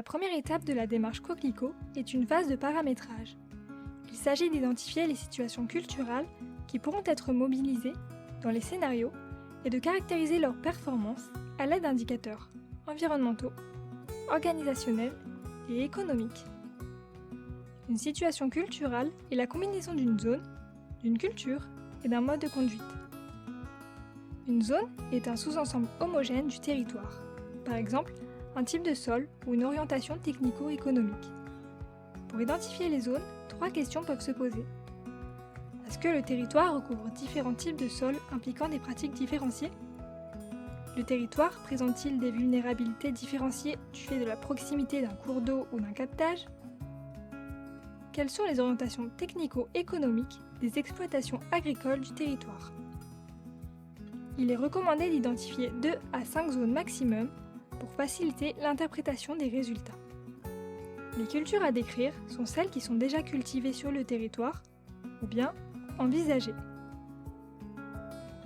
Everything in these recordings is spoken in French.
La première étape de la démarche Coquelicot est une phase de paramétrage. Il s'agit d'identifier les situations culturelles qui pourront être mobilisées dans les scénarios et de caractériser leurs performances à l'aide d'indicateurs environnementaux, organisationnels et économiques. Une situation culturelle est la combinaison d'une zone, d'une culture et d'un mode de conduite. Une zone est un sous-ensemble homogène du territoire, par exemple un type de sol ou une orientation technico-économique. Pour identifier les zones, 3 questions peuvent se poser. Est-ce que le territoire recouvre différents types de sols impliquant des pratiques différenciées ? Le territoire présente-t-il des vulnérabilités différenciées du fait de la proximité d'un cours d'eau ou d'un captage ? Quelles sont les orientations technico-économiques des exploitations agricoles du territoire ? Il est recommandé d'identifier 2 à 5 zones maximum pour faciliter l'interprétation des résultats. Les cultures à décrire sont celles qui sont déjà cultivées sur le territoire ou bien envisagées.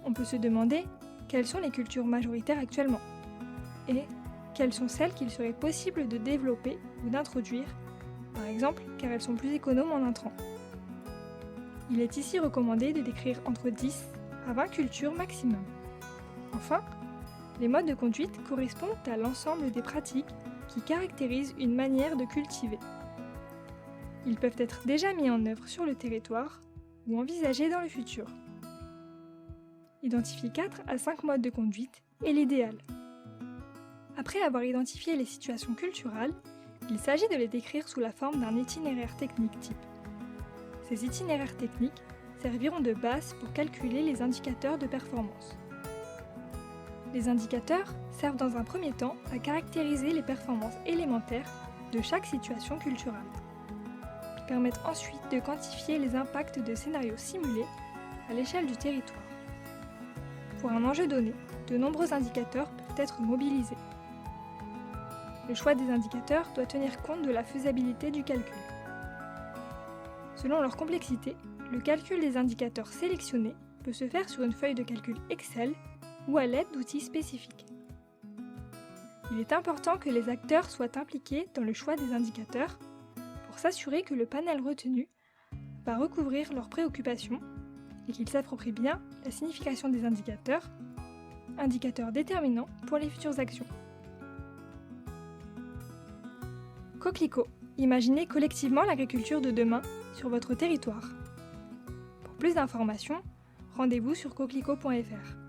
On peut se demander quelles sont les cultures majoritaires actuellement et quelles sont celles qu'il serait possible de développer ou d'introduire, par exemple car elles sont plus économes en intrants. Il est ici recommandé de décrire entre 10 à 20 cultures maximum. Enfin, les modes de conduite correspondent à l'ensemble des pratiques qui caractérisent une manière de cultiver. Ils peuvent être déjà mis en œuvre sur le territoire ou envisagés dans le futur. Identifier 4 à 5 modes de conduite est l'idéal. Après avoir identifié les situations culturelles, il s'agit de les décrire sous la forme d'un itinéraire technique type. Ces itinéraires techniques serviront de base pour calculer les indicateurs de performance. Les indicateurs servent dans un premier temps à caractériser les performances élémentaires de chaque situation culturelle. Ils permettent ensuite de quantifier les impacts de scénarios simulés à l'échelle du territoire. Pour un enjeu donné, de nombreux indicateurs peuvent être mobilisés. Le choix des indicateurs doit tenir compte de la faisabilité du calcul. Selon leur complexité, le calcul des indicateurs sélectionnés peut se faire sur une feuille de calcul Excel ou à l'aide d'outils spécifiques. Il est important que les acteurs soient impliqués dans le choix des indicateurs pour s'assurer que le panel retenu va recouvrir leurs préoccupations et qu'ils s'approprient bien la signification des indicateurs déterminants pour les futures actions. Coquelicot, imaginez collectivement l'agriculture de demain sur votre territoire. Pour plus d'informations, rendez-vous sur coquelicot.fr.